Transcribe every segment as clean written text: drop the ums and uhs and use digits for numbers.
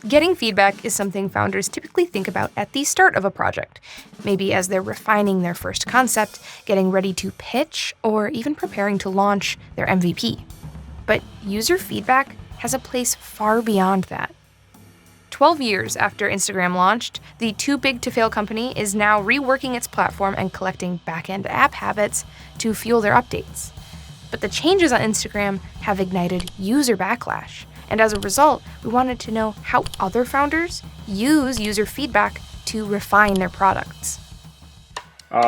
Getting feedback is something founders typically think about at the start of a project, maybe as they're refining their first concept, getting ready to pitch, or even preparing to launch their MVP. But user feedback has a place far beyond that. 12 years after Instagram launched, the too big to fail company is now reworking its platform and collecting back-end app habits to fuel their updates. But the changes on Instagram have ignited user backlash. And as a result, we wanted to know how other founders use user feedback to refine their products. We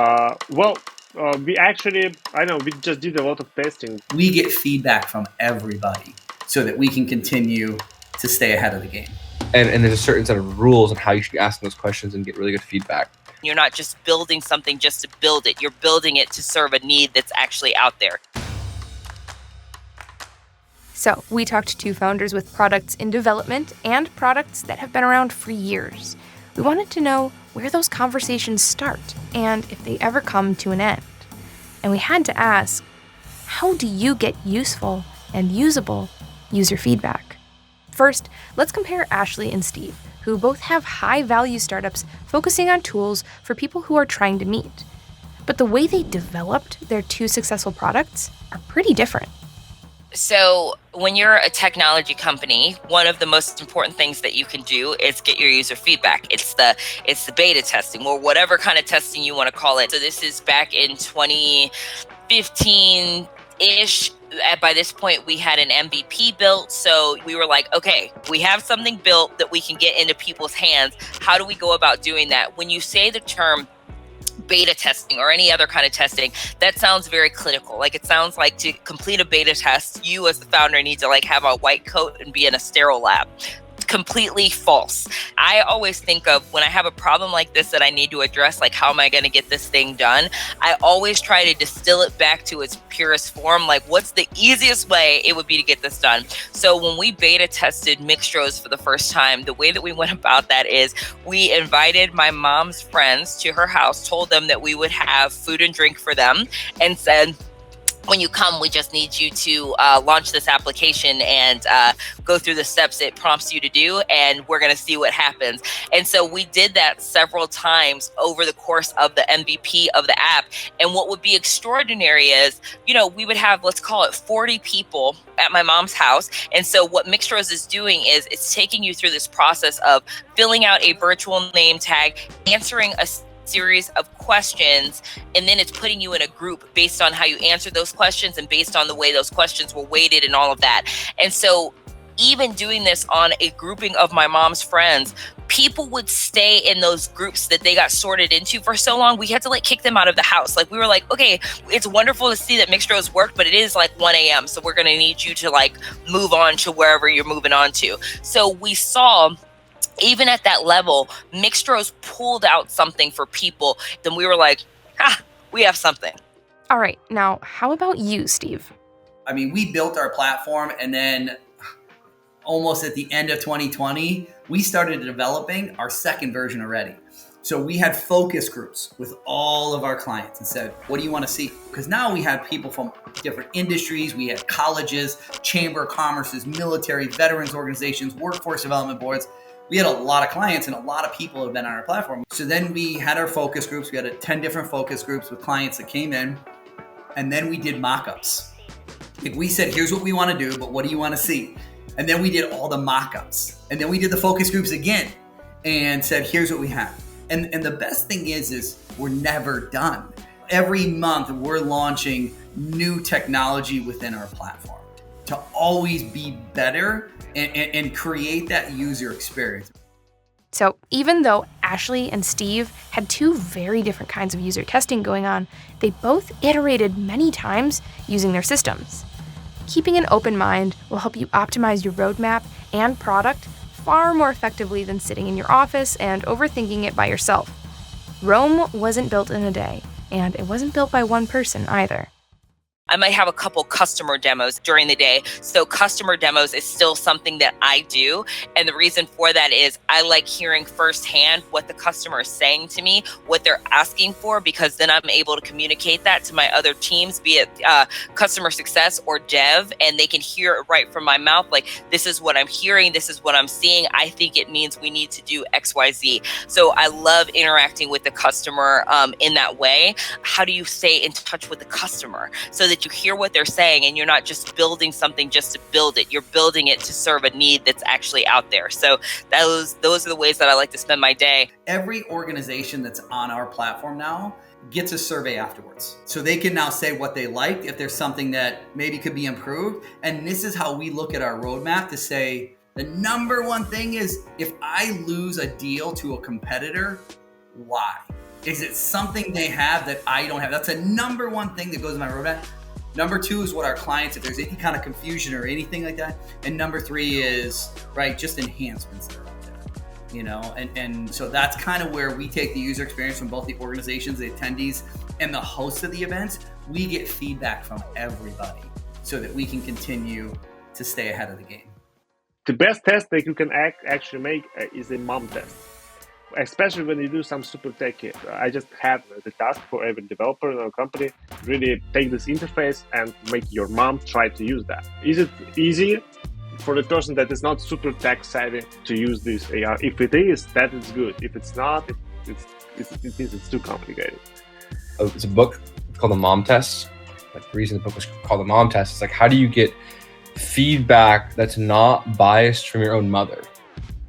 just did a lot of testing. We get feedback from everybody so that we can continue to stay ahead of the game. And there's a certain set of rules on how you should be asking those questions and get really good feedback. You're not just building something just to build it. You're building it to serve a need that's actually out there. So we talked to founders with products in development and products that have been around for years. We wanted to know where those conversations start and if they ever come to an end. And we had to ask, how do you get useful and usable user feedback? First, let's compare Ashley and Steve, who both have high-value startups focusing on tools for people who are trying to meet. But the way they developed their two successful products are pretty different. So when you're a technology company, one of the most important things that you can do is get your user feedback. It's the beta testing or whatever kind of testing you want to call it. So this is back in 2015-ish. By this point, we had an MVP built. So we were like, okay, we have something built that we can get into people's hands. How do we go about doing that? When you say the term beta testing or any other kind of testing, that sounds very clinical. Like it sounds like to complete a beta test, you as the founder need to have a white coat and be in a sterile lab. Completely false. I always think of when I have a problem like this that I need to address, like how am I going to get this thing done? I always try to distill it back to its purest form. Like what's the easiest way it would be to get this done? So when we beta tested Mixtros for the first time, the way that we went about that is we invited my mom's friends to her house, told them that we would have food and drink for them, and said, when you come, we just need you to launch this application and go through the steps it prompts you to do, and we're going to see what happens. And so we did that several times over the course of the MVP of the app. And what would be extraordinary is, we would have, let's call it 40 people at my mom's house. And so what Mixtros is doing is it's taking you through this process of filling out a virtual name tag, answering a series of questions, and then it's putting you in a group based on how you answered those questions and based on the way those questions were weighted and all of that. And so even doing this on a grouping of my mom's friends, people would stay in those groups that they got sorted into for so long, we had to kick them out of the house. We were like, okay, it's wonderful to see that Mixtros worked, but it is 1 a.m. So we're going to need you to move on to wherever you're moving on to. So we saw, even at that level, Mixtros pulled out something for people. Then we were like, we have something. All right, now how about you, Steve? We built our platform, and then almost at the end of 2020, we started developing our second version already. So we had focus groups with all of our clients and said, what do you want to see? Because now we had people from different industries. We had colleges, chamber of commerce's, military, veterans organizations, workforce development boards. We had a lot of clients and a lot of people have been on our platform. So then we had our focus groups. We had 10 different focus groups with clients that came in. And then we did mock-ups. We said, here's what we want to do, but what do you want to see? And then we did all the mock-ups. And then we did the focus groups again and said, here's what we have. And the best thing is we're never done. Every month we're launching new technology within our platform to always be better and create that user experience. So even though Ashley and Steve had two very different kinds of user testing going on, they both iterated many times using their systems. Keeping an open mind will help you optimize your roadmap and product far more effectively than sitting in your office and overthinking it by yourself. Rome wasn't built in a day, and it wasn't built by one person either. I might have a couple customer demos during the day. So customer demos is still something that I do. And the reason for that is I like hearing firsthand what the customer is saying to me, what they're asking for, because then I'm able to communicate that to my other teams, be it customer success or dev, and they can hear it right from my mouth. Like, this is what I'm hearing. This is what I'm seeing. I think it means we need to do X, Y, Z. So I love interacting with the customer in that way. How do you stay in touch with the customer so that you hear what they're saying and you're not just building something just to build it? You're building it to serve a need that's actually out there. So those are the ways that I like to spend my day. Every organization that's on our platform now gets a survey afterwards. So they can now say what they liked, if there's something that maybe could be improved. And this is how we look at our roadmap to say, the number one thing is, if I lose a deal to a competitor, why? Is it something they have that I don't have? That's a number one thing that goes in my roadmap. Number two is what our clients, if there's any kind of confusion or anything like that. And number three is, right, just enhancements that are out there, and so that's kind of where we take the user experience from both the organizations, the attendees, and the hosts of the events. We get feedback from everybody so that we can continue to stay ahead of the game. The best test that you can actually make is a mom test. Especially when you do some super tech kit. I just had the task for every developer in our company, really take this interface and make your mom try to use that. Is it easy for the person that is not super tech savvy to use this AR? If it is, that is good. If it's not, it means it's too complicated. It's a book called The Mom Test. Like, the reason the book was called The Mom Test is like, how do you get feedback that's not biased from your own mother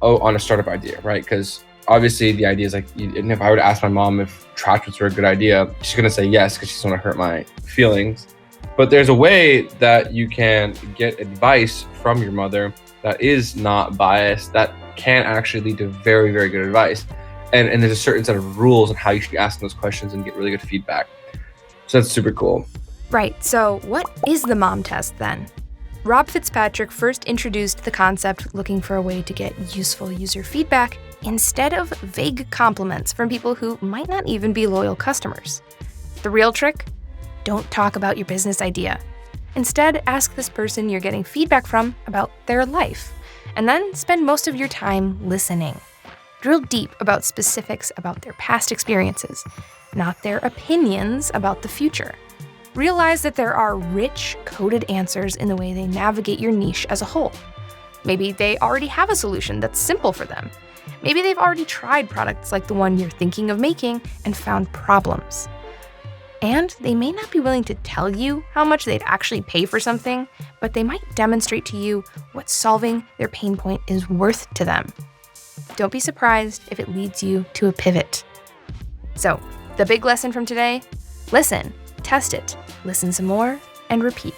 on a startup idea, right? Because obviously the idea is like, and if I were to ask my mom if trash were a good idea, she's going to say yes, because she doesn't want to hurt my feelings. But there's a way that you can get advice from your mother that is not biased, that can actually lead to very, very good advice. And there's a certain set of rules on how you should be asking those questions and get really good feedback. So that's super cool. Right, so what is the mom test then? Rob Fitzpatrick first introduced the concept looking for a way to get useful user feedback instead of vague compliments from people who might not even be loyal customers. The real trick? Don't talk about your business idea. Instead, ask this person you're getting feedback from about their life, and then spend most of your time listening. Drill deep about specifics about their past experiences, not their opinions about the future. Realize that there are rich, coded answers in the way they navigate your niche as a whole. Maybe they already have a solution that's simple for them. Maybe they've already tried products like the one you're thinking of making and found problems. And they may not be willing to tell you how much they'd actually pay for something, but they might demonstrate to you what solving their pain point is worth to them. Don't be surprised if it leads you to a pivot. So, the big lesson from today? Listen. Test it, listen some more, and repeat.